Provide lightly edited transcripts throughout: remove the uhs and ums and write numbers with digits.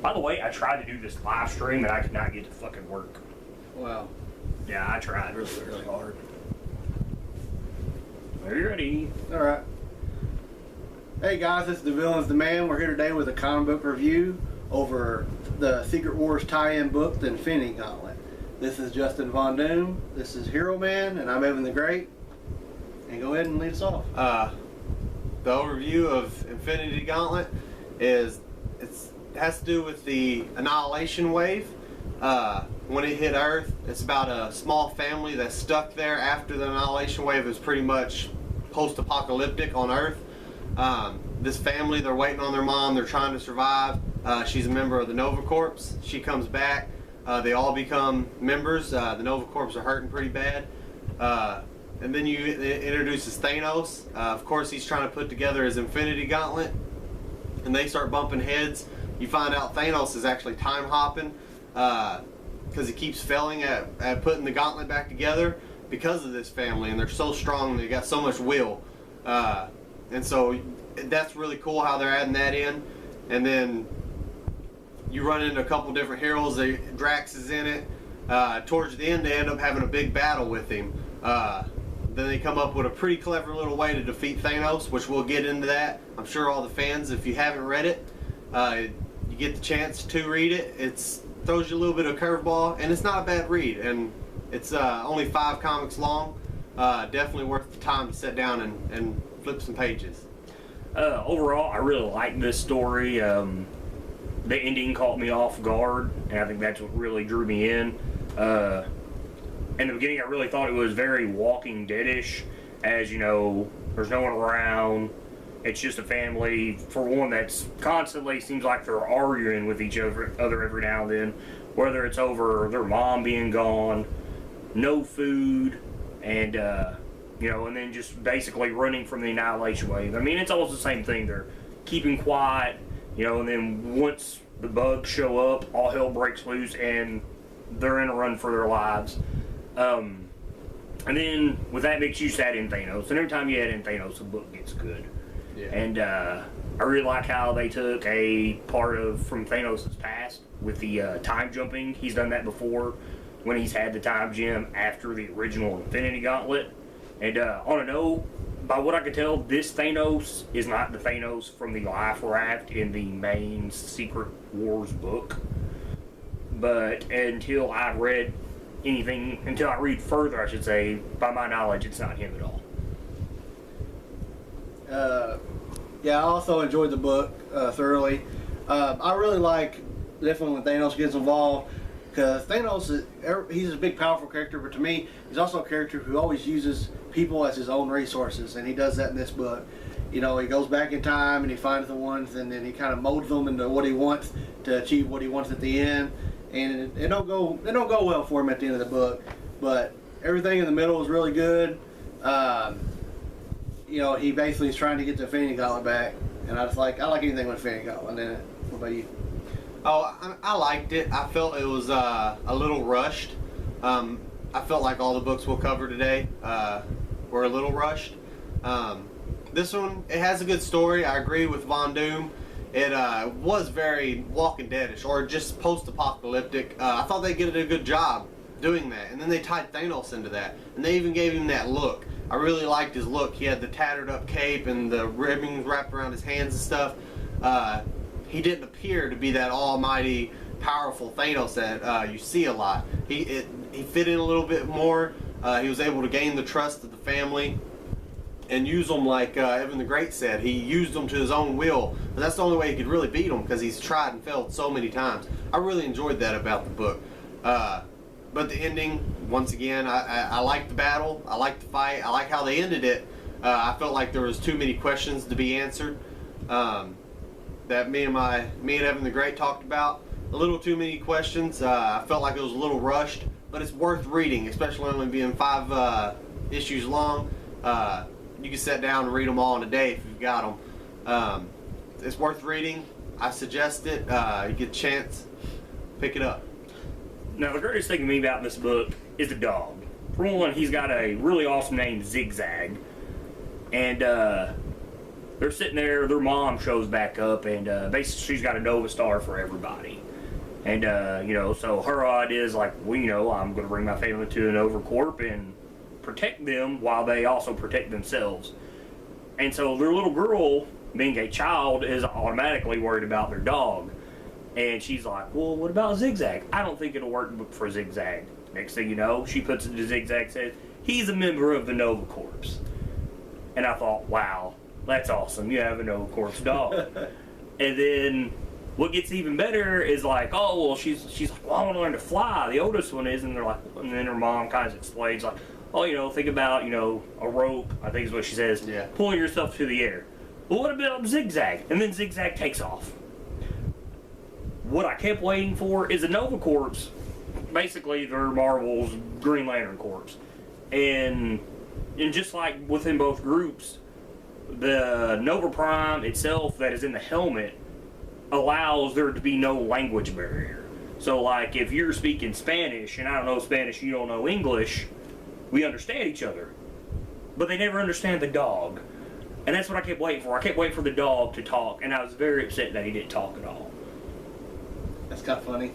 By the way, I tried to do this live stream and I could not get to fucking work. Wow. Yeah, I tried really, really hard. Are you ready? Alright. Hey guys, this is The Villain's the Man. We're here today with a comic book review over the Secret Wars tie-in book, The Infinity Gauntlet. This is Justin Von Doom, this is Hero Man, and I'm Evan the Great. And go ahead and lead us off. The overview of Infinity Gauntlet is it has to do with the Annihilation Wave. When it hit Earth, it's about a small family that's stuck there after the Annihilation Wave is pretty much post-apocalyptic on Earth. This family, they're waiting on their mom, they're trying to survive. She's a member of the Nova Corps. She comes back, they all become members. The Nova Corps are hurting pretty bad. And then it introduces Thanos. Of course, he's trying to put together his Infinity Gauntlet, and they start bumping heads. You find out Thanos is actually time hopping because he keeps failing at putting the gauntlet back together because of this family, and they're so strong, they got so much will. And so that's really cool how they're adding that in. And then you run into a couple different heroes. Drax is in it. Towards the end, they end up having a big battle with him. Then they come up with a pretty clever little way to defeat Thanos, which we'll get into that. I'm sure all the fans, if you haven't read it, you get the chance to read it. It throws you a little bit of curveball, and it's not a bad read. And it's only 5 comics long. Definitely worth the time to sit down and flip some pages. Overall, I really like this story. The ending caught me off guard, and I think that's what really drew me in. In the beginning, I really thought it was very Walking Dead-ish, as you know, there's no one around. It's just a family, for one, that's constantly seems like they're arguing with each other every now and then, whether it's over their mom being gone, no food, and you know, and then just basically running from the Annihilation Wave. I mean, it's almost the same thing. They're keeping quiet, you know, and then once the bugs show up, all hell breaks loose, and they're in a run for their lives. And then with that mix, you add in Thanos, and every time you add in Thanos, the book gets good. Yeah. And I really like how they took a part from Thanos' past with the time jumping. He's done that before when he's had the time gem after the original Infinity Gauntlet. And on a note, by what I can tell, this Thanos is not the Thanos from the Life Raft in the main Secret Wars book. But until I read further, I should say, by my knowledge, it's not him at all. Yeah, I also enjoyed the book thoroughly. I really like definitely when Thanos gets involved, because Thanos he's a big powerful character, but to me he's also a character who always uses people as his own resources, and he does that in this book. You know, he goes back in time and he finds the ones, and then he kind of molds them into what he wants to achieve what he wants at the end. And it don't go well for him at the end of the book, but everything in the middle is really good. You know, he basically is trying to get the Infinity Gauntlet back, and I like anything with Infinity Gauntlet in it. What about you? Oh, I liked it. I felt it was a little rushed. I felt like all the books we'll cover today were a little rushed. This one, it has a good story. I agree with Von Doom. It was very Walking Dead-ish, or just post-apocalyptic. I thought they did a good job doing that, and then they tied Thanos into that, and they even gave him that look. I really liked his look. He had the tattered up cape and the ribbons wrapped around his hands and stuff. He didn't appear to be that almighty, powerful Thanos that you see a lot. He fit in a little bit more. He was able to gain the trust of the family and use them like Evan the Great said. He used them to his own will, but that's the only way he could really beat them, because he's tried and failed so many times. I really enjoyed that about the book. But the ending, once again, I liked the battle, I liked the fight, I like how they ended it. I felt like there was too many questions to be answered that me and Evan the Great talked about. A little too many questions. I felt like it was a little rushed, but it's worth reading, especially only being 5 issues long. You can sit down and read them all in a day if you've got them. It's worth reading. I suggest it. You get a chance, pick it up. Now, the greatest thing to me about this book is the dog. For one, he's got a really awesome name, Zigzag. And they're sitting there, their mom shows back up, and basically she's got a Nova Star for everybody. And, so her idea is like, well, I'm going to bring my family to an Overcorp and protect them while they also protect themselves. And so their little girl, being a child, is automatically worried about their dog. And she's like, well, what about Zigzag? I don't think it'll work for Zigzag. Next thing you know, she puts it to Zigzag, says, he's a member of the Nova Corps. And I thought, wow, that's awesome. You have a Nova Corps dog. And then what gets even better is like, oh, well, she's like, well, I want to learn to fly. The oldest one is, and they're like, and then her mom kind of explains, like, oh, think about, a rope, I think is what she says, pulling yourself through the air. Well, what about Zigzag? And then Zigzag takes off. What I kept waiting for is a Nova Corps. Basically, they're Marvel's Green Lantern Corps. And just like within both groups, the Nova Prime itself that is in the helmet allows there to be no language barrier. So like if you're speaking Spanish and I don't know Spanish, you don't know English, we understand each other. But they never understand the dog. And that's what I kept waiting for. I kept waiting for the dog to talk, and I was very upset that he didn't talk at all. That's kind of funny.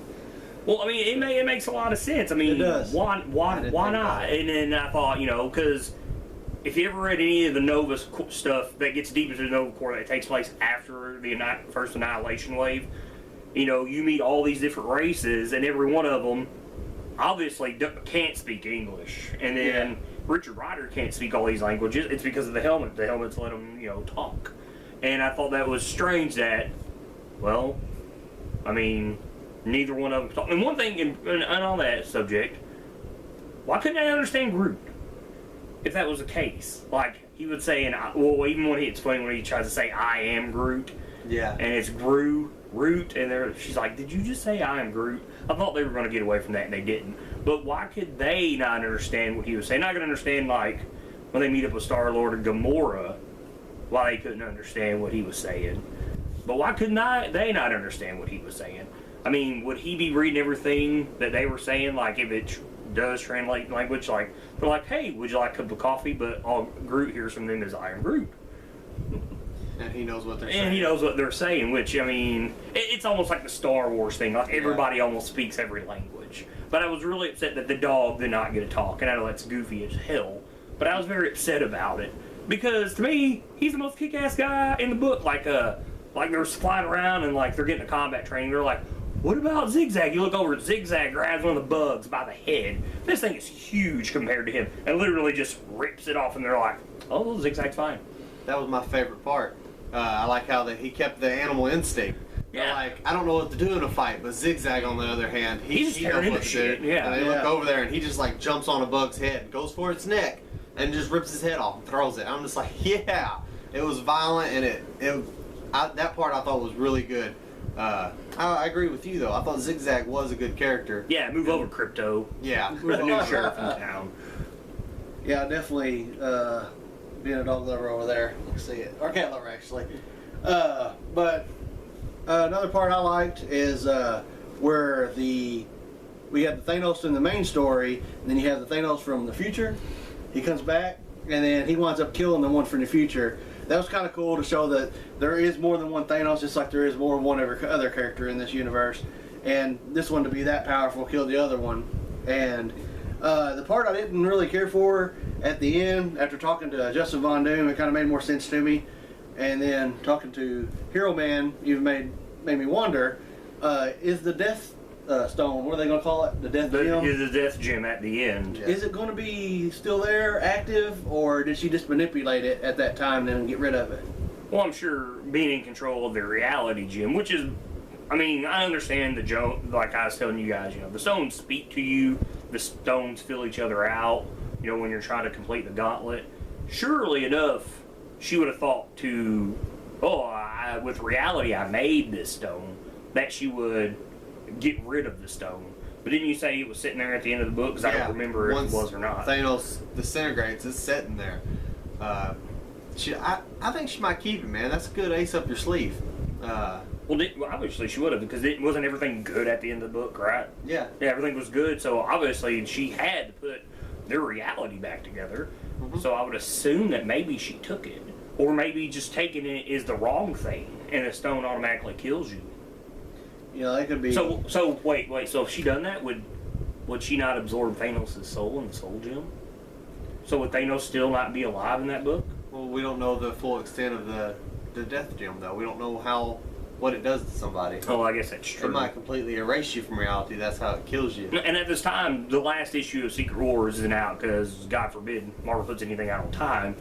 Well, I mean, it makes a lot of sense. I mean, it does. Why not? And then I thought, because if you ever read any of the Nova stuff that gets deep into the Nova Corps that takes place after the first Annihilation Wave, you meet all these different races, and every one of them obviously can't speak English. And then Richard Rider can't speak all these languages. It's because of the helmet. The helmets let him, talk. And I thought that was strange that, well, I mean, neither one of them talk. And one thing, and on that subject, why couldn't I understand Groot? If that was the case, like he would say, even when he explained when he tries to say "I am Groot," and it's Root, and she's like, "Did you just say I am Groot?" I thought they were going to get away from that, and they didn't. But why could they not understand what he was saying? Not going to understand like when they meet up with Star-Lord and Gamora, why they couldn't understand what he was saying. But why couldn't they not understand what he was saying? I mean, would he be reading everything that they were saying? Like if it does translate language, like they're like, hey, would you like a cup of coffee? But all Groot hears from them is I am Groot. And he knows what they're saying. And he knows what they're saying, which, I mean, it's almost like the Star Wars thing. Like everybody almost speaks every language. But I was really upset that the dog did not get to talk. And I know that's goofy as hell. But I was very upset about it. Because to me, he's the most kick-ass guy in the book. Like they're flying around and like they're getting a combat training. They're like, what about Zigzag? You look over at Zigzag, grabs one of the bugs by the head. This thing is huge compared to him. And literally just rips it off. And they're like, oh, Zigzag's fine. That was my favorite part. I like how he kept the animal instinct. Yeah. Like, I don't know what to do in a fight, but Zigzag, on the other hand, he knows what to do. Yeah. And they look over there, and he just like jumps on a bug's head, goes for its neck, and just rips his head off and throws it. I'm just like, yeah. It was violent, and that part I thought was really good. I agree with you though. I thought Zigzag was a good character. Yeah, move over, Crypto. Yeah. We're the new sheriff in town. Yeah, definitely being a dog lover over there. Let's see it. Or cat lover, actually. But another part I liked is where we have the Thanos in the main story, and then you have the Thanos from the future. He comes back, and then he winds up killing the one from the future. That was kind of cool to show that there is more than one Thanos, just like there is more than one other character in this universe. And this one to be that powerful killed the other one. And the part I didn't really care for at the end, after talking to Justin Von Doom, it kind of made more sense to me. And then talking to Hero Man even made me wonder, is the Death Stone, what are they going to call it? The Death Gem? Is the Death Gem at the end. Yeah. Is it going to be still there, active, or did she just manipulate it at that time and then get rid of it? Well, I'm sure being in control of the reality gem, which is, I mean, I understand the joke, like I was telling you guys, the stones speak to you, the stones fill each other out, when you're trying to complete the gauntlet. Surely enough, she would have thought to, with reality I made this stone, that she would get rid of the stone. But didn't you say it was sitting there at the end of the book? Because I don't remember if it was or not. Thanos disintegrates, it's sitting there. I think she might keep it, man. That's a good ace up your sleeve. Well, obviously she would have, because wasn't everything good at the end of the book, right? Yeah. Yeah, everything was good, so obviously she had to put their reality back together. Mm-hmm. So I would assume that maybe she took it. Or maybe just taking it is the wrong thing, and the stone automatically kills you. You know, that could be. So wait. So if she done that, would she not absorb Thanos' soul in the soul gem? So would Thanos still not be alive in that book? Well, we don't know the full extent of the death gem, though. We don't know what it does to somebody. Oh, I guess that's true. It might completely erase you from reality. That's how it kills you. And at this time, the last issue of Secret Wars isn't out because, God forbid, Marvel puts anything out on time.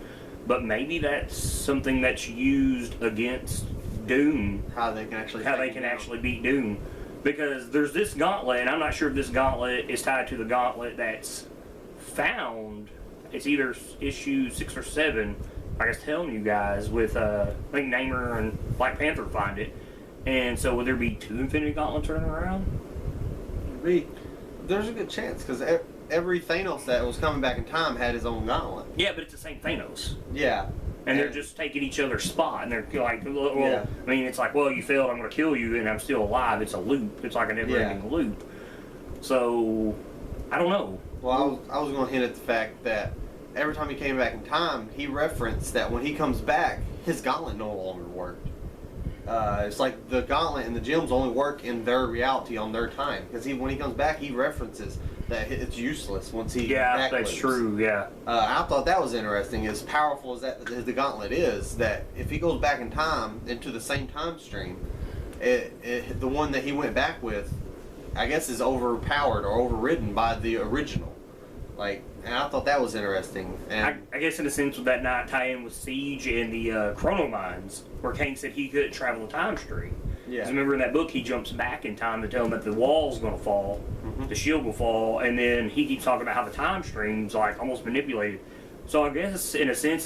But maybe that's something that's used against Doom. How they can actually beat Doom. Because there's this gauntlet, and I'm not sure if this gauntlet is tied to the gauntlet that's found. It's either issue 6 or 7. I was telling you guys with I think Namor and Black Panther find it. And so would there be 2 Infinity Gauntlets running around? There's a good chance because every Thanos that was coming back in time had his own gauntlet. Yeah, but it's the same Thanos. Yeah. And they're just taking each other's spot, and they're like, well, Yeah. I mean, it's like, well, you failed, I'm going to kill you, and I'm still alive. It's a loop. It's like a never-ending loop. So, I don't know. Well, I was going to hint at the fact that every time he came back in time, he referenced that when he comes back, his gauntlet no longer worked. It's like the gauntlet and the gems only work in their reality on their time. Because when he comes back, he references that it's useless once he back that's lives. true, yeah. I thought that was interesting. As powerful as the gauntlet is, that if he goes back in time into the same time stream, the one that he went back with, I guess, is overpowered or overridden by the original. And I thought that was interesting. And I guess in a sense would that not tie in with Siege and the Chrono Mines, where Kane said he couldn't travel the time stream. Yeah. 'Cause remember in that book he jumps back in time to tell him that the wall's going to fall, the shield will fall, and then he keeps talking about how the time stream's like almost manipulated. So I guess in a sense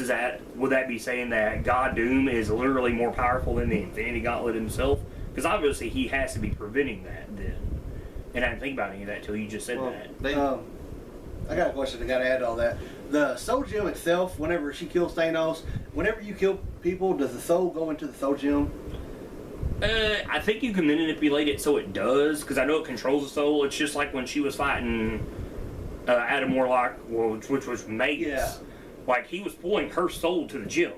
would that be saying that God Doom is literally more powerful than the Infinity Gauntlet himself? Because obviously he has to be preventing that then. And I didn't think about any of that until you just said that. I got a question I got to add to all that. The soul gem itself, whenever she kills Thanos, whenever you kill people, does the soul go into the soul gem? I think you can manipulate it so it does, because I know it controls the soul. It's just like when she was fighting Adam Warlock, which was Magus. Yeah. Like, he was pulling her soul to the gem.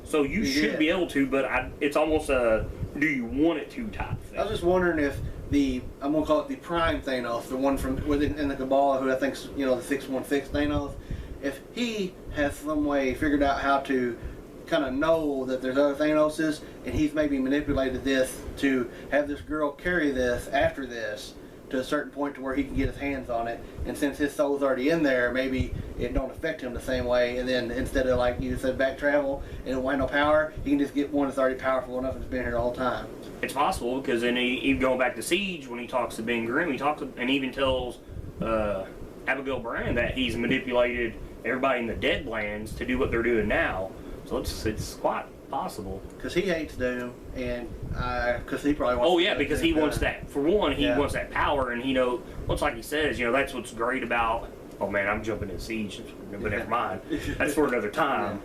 So you should be able to, but it's almost a do you want it to type thing. I was just wondering if I'm going to call it the Prime Thanos, the one from in the Cabal, who I think's, the 616 Thanos, if he has some way figured out how to kind of know that there's other Thanoses, and he's maybe manipulated this to have this girl carry this after this to a certain point to where he can get his hands on it, and since his soul's already in there, maybe it don't affect him the same way, and then instead of, like you said, back travel and it don't have no power, he can just get one that's already powerful enough and it's been here the whole time. It's possible, because then even going back to Siege, when he talks to Ben Grimm, he talks and even tells Abigail Brand that he's manipulated everybody in the Deadlands to do what they're doing now. So it's quite possible. Because he hates Doom, and because he probably wants. Oh yeah, because he wants that. For one, he wants that power, and looks like he says, that's what's great about. Oh man, I'm jumping in Siege, but never mind. That's for another time.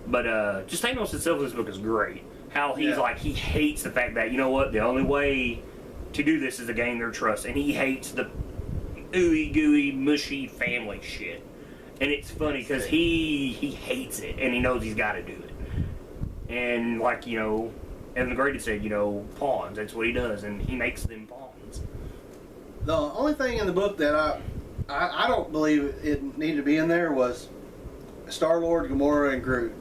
But just Thanos itself, this book is great. How he's he hates the fact that the only way to do this is to gain their trust, and he hates the ooey gooey mushy family shit. And it's funny because he hates it, and he knows he's got to do it. And Evan the Great had said, pawns. That's what he does, and he makes them pawns. The only thing in the book that I don't believe it needed to be in there was Star-Lord, Gamora, and Groot.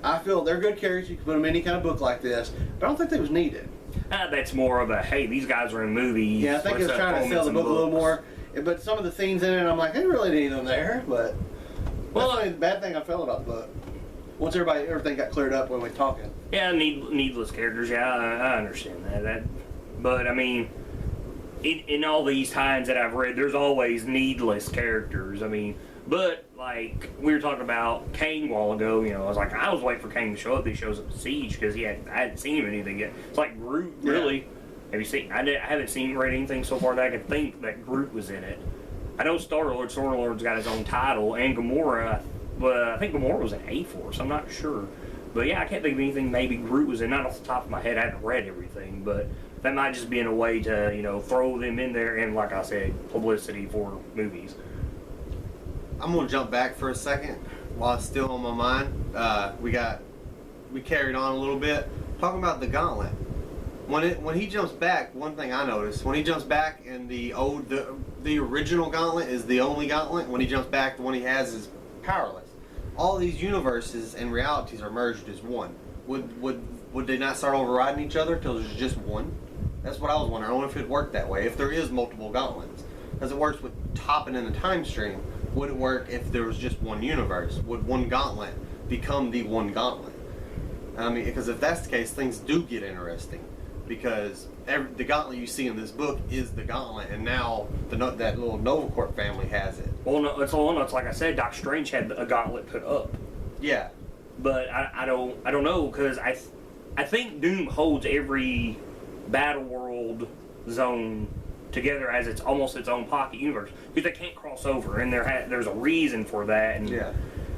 I feel they're good characters. You can put them in any kind of book like this, but I don't think they was needed. That's more of a, hey, these guys are in movies. Yeah, I think it's trying to sell the book a little more. But some of the scenes in it, I'm like, I didn't really need them there. But that's the only bad thing I felt about the book. Once everything got cleared up when we were talking. Yeah, needless characters. Yeah, I understand that. But I mean, in all these times that I've read, there's always needless characters. I mean, but like we were talking about Kane a while ago, I was waiting for Kane to show up. He shows up in Siege because I hadn't seen him in anything yet. It's like Groot, really. Have you seen? I haven't read anything so far that I could think that Groot was in it. I know Star-Lord's got his own title, and Gamora. But I think Gamora was an A-Force. I'm not sure. But yeah, I can't think of anything maybe Groot was in. Not off the top of my head. I haven't read everything. But that might just be in a way to, throw them in there and, like I said, publicity for movies. I'm going to jump back for a second while it's still on my mind. We got we carried on a little bit. Talking about the gauntlet. When he jumps back, one thing I noticed, when he jumps back and the original gauntlet is the only gauntlet, when he jumps back, the one he has is powerless. All these universes and realities are merged as one. Would they not start overriding each other till there's just one? That's what I was wondering. I wonder if it worked that way. If there is multiple gauntlets, as it works with topping in the time stream, would it work if there was just one universe? Would one gauntlet become the one gauntlet? I mean, because if that's the case, things do get interesting. Because the gauntlet you see in this book is the gauntlet, and now that little NovaCorp family has it. Well, no, it's like I said, Doctor Strange had a gauntlet put up. Yeah. But I don't know, because I think Doom holds every Battleworld zone together as it's almost its own pocket universe, because they can't cross over, and there's a reason for that. And yeah.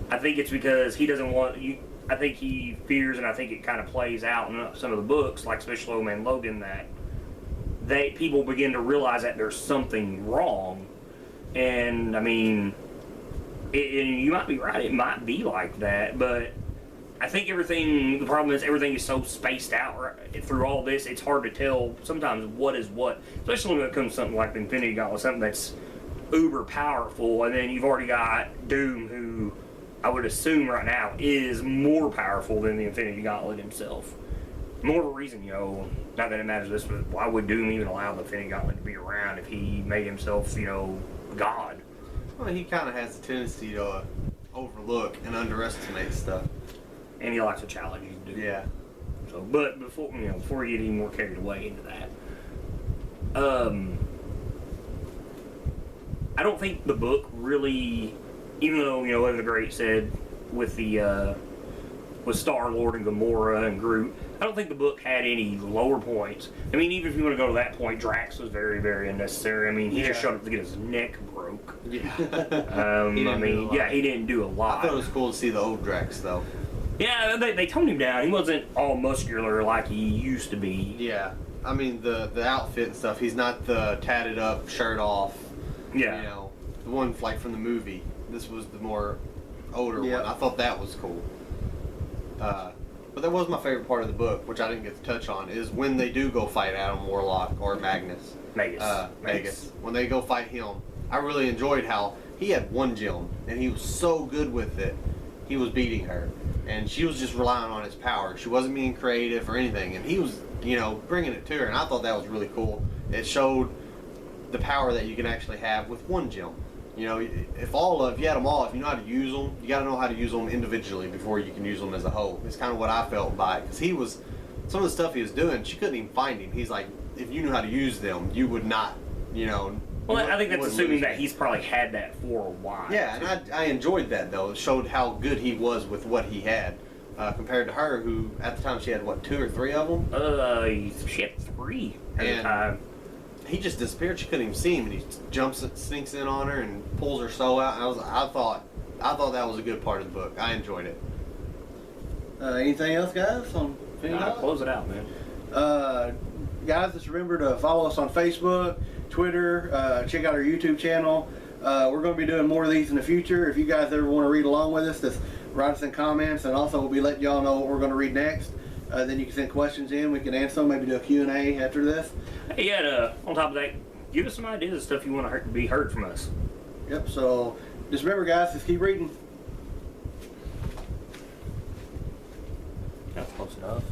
I think it's because he doesn't want you. I think he fears, and I think it kind of plays out in some of the books, like Special Old Man Logan, that people begin to realize that there's something wrong. And I mean, you might be right; it might be like that, but I think the problem is everything is so spaced out through all this, it's hard to tell sometimes what is what. Especially when it comes to something like the Infinity Gauntlet, something that's uber powerful, and then you've already got Doom, who I would assume right now is more powerful than the Infinity Gauntlet himself. More of a reason, not that it matters this, but why would Doom even allow the Infinity Gauntlet to be around if he made himself, God? Well, he kind of has a tendency to overlook and underestimate stuff. And he likes to challenge you to do. Yeah. So, but before we get any more carried away into that, I don't think the book really, even though Evan the Great said with Star-Lord and Gamora and Groot, I don't think the book had any lower points. I mean, even if you want to go to that point, Drax was very, very unnecessary. I mean, he just showed up to get his neck broke. Yeah. He didn't do a lot. I thought it was cool to see the old Drax, though. Yeah, they toned him down. He wasn't all muscular like he used to be. Yeah. I mean, the outfit and stuff, he's not the tatted up, shirt off. Yeah. The one like from the movie. This was the more older one. I thought that was cool. But that was my favorite part of the book, which I didn't get to touch on, is when they do go fight Adam Warlock or Magus. Magus. When they go fight him, I really enjoyed how he had one gem, and he was so good with it, he was beating her. And she was just relying on his power. She wasn't being creative or anything, and he was, bringing it to her, and I thought that was really cool. It showed the power that you can actually have with one gem. If you had them all, if you know how to use them, you got to know how to use them individually before you can use them as a whole. It's kind of what I felt by it, because some of the stuff he was doing, she couldn't even find him. He's like, if you knew how to use them, you would not, Well, I think that's assuming that he's probably had that for a while. Yeah, and I enjoyed that, though. It showed how good he was with what he had, compared to her, who, at the time, she had, 2 or 3 of them? She had 3 at the and time. He just disappeared. She couldn't even see him, and he sneaks in on her and pulls her soul out. And I thought that was a good part of the book. I enjoyed it. Anything else, guys? Close it out, man. Guys, just remember to follow us on Facebook, Twitter, check out our YouTube channel. We're going to be doing more of these in the future. If you guys ever want to read along with us, just write us in comments, and also we'll be letting y'all know what we're going to read next. Then you can send questions in. We can answer them. Maybe do a Q&A after this. Hey, on top of that, give us some ideas of stuff you want to be heard from us. Yep. So just remember, guys, just keep reading. That's close enough.